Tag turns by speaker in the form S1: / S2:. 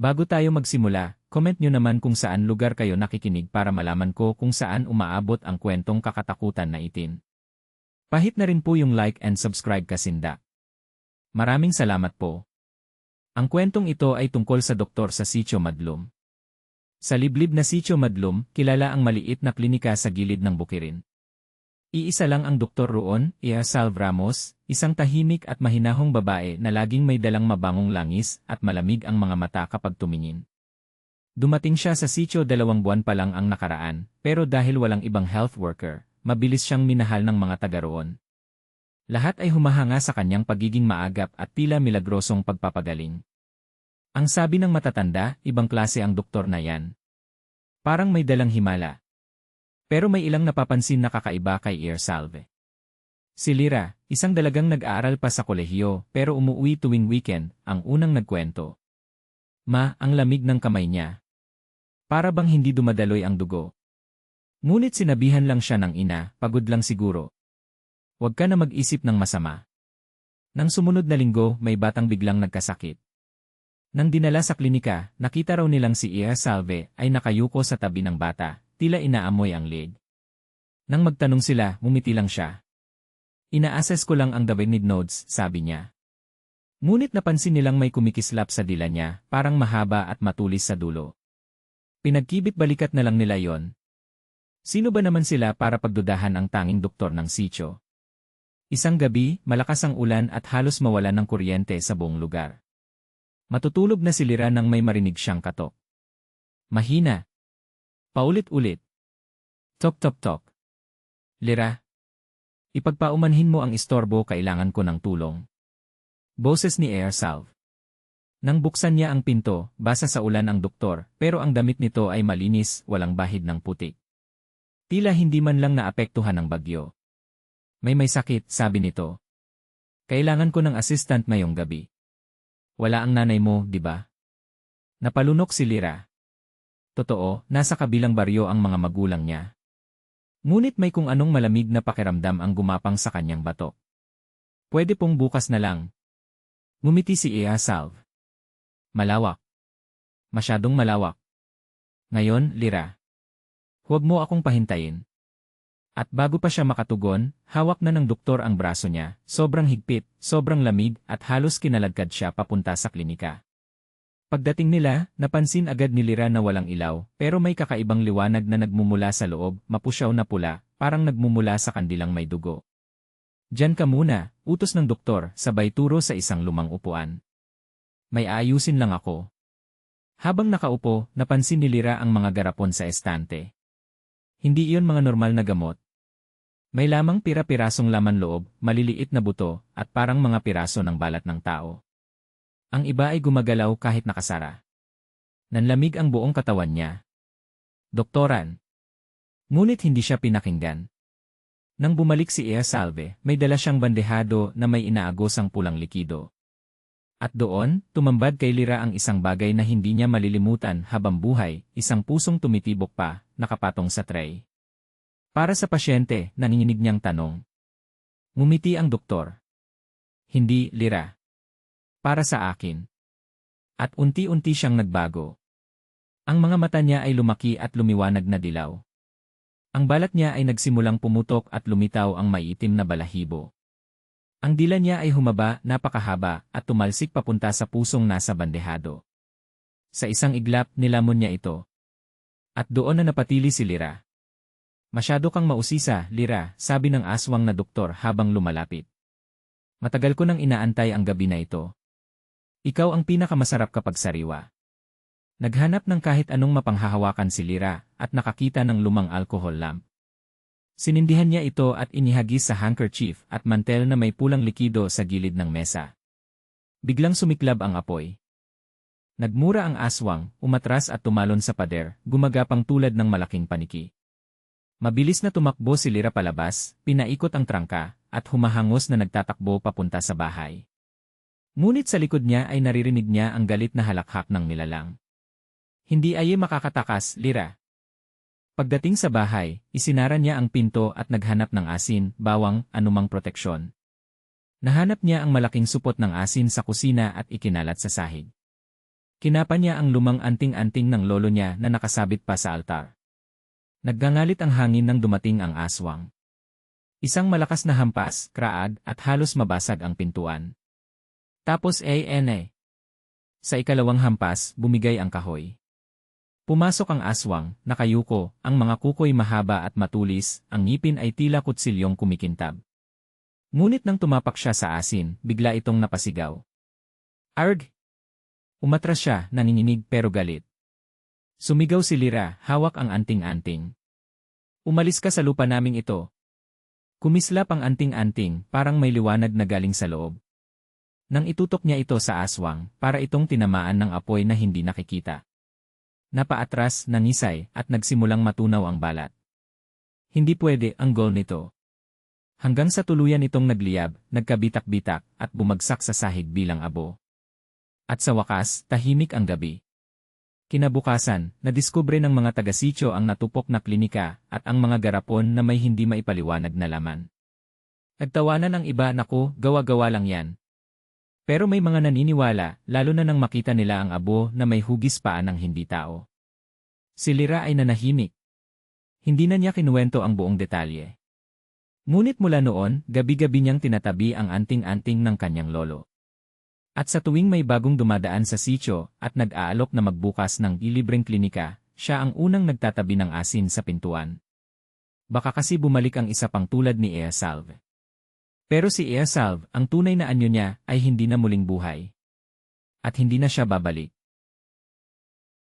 S1: Bago tayo magsimula, comment nyo naman kung saan lugar kayo nakikinig para malaman ko kung saan umaabot ang kwentong kakatakutan na itin. Pahit na rin po yung like and subscribe kasinda. Maraming salamat po. Ang kwentong ito ay tungkol sa doktor sa Sitio Madlum. Sa liblib na Sitio Madlum, kilala ang maliit na klinika sa gilid ng bukirin. Iisa lang ang doktor roon, Salve Ramos, isang tahimik at mahinahong babae na laging may dalang mabangong langis at malamig ang mga mata kapag tumingin. Dumating siya sa sitio 2 buwan pa lang ang nakaraan, pero dahil walang ibang health worker, mabilis siyang minahal ng mga taga roon. Lahat ay humahanga sa kanyang pagiging maagap at tila milagrosong pagpapagaling. Ang sabi ng matatanda, ibang klase ang doktor na yan. Parang may dalang himala. Pero may ilang napapansin na kakaiba kay Salve. Si Lyra, isang dalagang nag-aaral pa sa kolehiyo pero umuwi tuwing weekend, ang unang nagkwento. Ang lamig ng kamay niya. Para bang hindi dumadaloy ang dugo. Ngunit sinabihan lang siya ng ina, pagod lang siguro. Huwag ka na mag-isip ng masama. Nang sumunod na linggo, may batang biglang nagkasakit. Nang dinala sa klinika, nakita raw nilang si Salve ay nakayuko sa tabi ng bata, tila inaamoy ang leeg. Nang magtanong sila, ngumiti lang siya. Ina-assess ko lang ang David nodes, sabi niya. Ngunit napansin nilang may kumikislap sa dila niya, parang mahaba at matulis sa dulo. Pinagkibit-balikat na lang nila yon. Sino ba naman sila para pagdudahan ang tanging doktor ng sitio? Isang gabi, malakas ang ulan at halos mawalan ng kuryente sa buong lugar. Matutulog na si Lyra nang may marinig siyang katok. Mahina. Paulit-ulit. Tok tok tok. Lyra. Ipagpaumanhin mo ang istorbo, kailangan ko ng tulong. Boses ni Salve. Nang buksan niya ang pinto, basa sa ulan ang doktor, pero ang damit nito ay malinis, walang bahid ng putik. Tila hindi man lang naapektuhan ng bagyo. May sakit, sabi nito. Kailangan ko ng assistant ngayong gabi. Wala ang nanay mo, di ba? Napalunok si Lyra. Totoo, nasa kabilang baryo ang mga magulang niya. Ngunit may kung anong malamig na pakiramdam ang gumapang sa kanyang batok. Pwede pong bukas na lang. Ngumiti si Salve. Malawak. Masyadong malawak. Ngayon, Lyra. Huwag mo akong pahintayin. At bago pa siya makatugon, hawak na ng doktor ang braso niya, sobrang higpit, sobrang lamig at halos kinaladkad siya papunta sa klinika. Pagdating nila, napansin agad ni Lyra na walang ilaw, pero may kakaibang liwanag na nagmumula sa loob, mapusyaw na pula, parang nagmumula sa kandilang may dugo. Diyan ka muna, utos ng doktor, sabay turo sa isang lumang upuan. May aayusin lang ako. Habang nakaupo, napansin ni Lyra ang mga garapon sa estante. Hindi iyon mga normal na gamot. May lamang pira-pirasong laman loob, maliliit na buto, at parang mga piraso ng balat ng tao. Ang iba ay gumagalaw kahit nakasara. Nanlamig ang buong katawan niya. Doktoran. Ngunit hindi siya pinakinggan. Nang bumalik si Salve, may dala siyang bandehado na may inaagosang pulang likido. At doon, tumambad kay Lyra ang isang bagay na hindi niya malilimutan habang buhay, isang pusong tumitibok pa, nakapatong sa tray. Para sa pasyente, nanginginig niyang tanong. Ngumiti ang doktor. Hindi, Lyra. Para sa akin. At unti-unti siyang nagbago. Ang mga mata niya ay lumaki at lumiwanag na dilaw. Ang balat niya ay nagsimulang pumutok at lumitaw ang maiitim na balahibo. Ang dila niya ay humaba, napakahaba, at tumalsik papunta sa pusong nasa bandehado. Sa isang iglap, nilamon niya ito. At doon na napatili si Lyra. Masyado kang mausisa, Lyra, sabi ng aswang na doktor habang lumalapit. Matagal ko nang inaantay ang gabi na ito. Ikaw ang pinakamasarap kapag sariwa. Naghanap ng kahit anong mapanghahawakan si Lyra at nakakita ng lumang alcohol lamp. Sinindihan niya ito at inihagis sa handkerchief at mantel na may pulang likido sa gilid ng mesa. Biglang sumiklab ang apoy. Nagmura ang aswang, umatras at tumalon sa pader, gumagapang tulad ng malaking paniki. Mabilis na tumakbo si Lyra palabas, pinaikot ang trangka, at humahangos na nagtatakbo papunta sa bahay. Ngunit sa likod niya ay naririnig niya ang galit na halakhak ng nilalang. Hindi ay makakatakas, Lyra. Pagdating sa bahay, isinara niya ang pinto at naghanap ng asin, bawang, anumang proteksyon. Nahanap niya ang malaking supot ng asin sa kusina at ikinalat sa sahig. Kinapa niya ang lumang anting-anting ng lolo niya na nakasabit pa sa altar. Naggangalit ang hangin nang dumating ang aswang. Isang malakas na hampas, kraad, at halos mabasag ang pintuan. Tapos sa ikalawang hampas, bumigay ang kahoy. Pumasok ang aswang, nakayuko, ang mga kukoy mahaba at matulis, ang ngipin ay tila kutsilyong kumikintab. Ngunit nang tumapak siya sa asin, bigla itong napasigaw. Arg! Umatras siya, nanginginig pero galit. Sumigaw si Lyra, hawak ang anting-anting. Umalis ka sa lupa naming ito. Kumislap ang anting-anting, parang may liwanag na galing sa loob. Nang itutok niya ito sa aswang, para itong tinamaan ng apoy na hindi nakikita. Napaatras, nangisay, at nagsimulang matunaw ang balat. Hindi pwede ang goal nito. Hanggang sa tuluyan itong nagliyab, nagkabitak-bitak, at bumagsak sa sahig bilang abo. At sa wakas, tahimik ang gabi. Kinabukasan, nadiskubre ng mga taga-sityo ang natupok na klinika at ang mga garapon na may hindi maipaliwanag na laman. Nagtawanan ang iba, naku, gawa-gawa lang yan. Pero may mga naniniwala, lalo na nang makita nila ang abo na may hugis paa ng hindi tao. Si Lyra ay nanahimik. Hindi na niya kinuwento ang buong detalye. Ngunit mula noon, gabi-gabi niyang tinatabi ang anting-anting ng kanyang lolo. At sa tuwing may bagong dumadaan sa sityo at nag-aalok na magbukas ng ilibreng klinika, siya ang unang nagtatabi ng asin sa pintuan. Baka kasi bumalik ang isa pang tulad ni Easalve. Pero si Easalve, ang tunay na anyo niya, ay hindi na muling buhay. At hindi na siya babalik.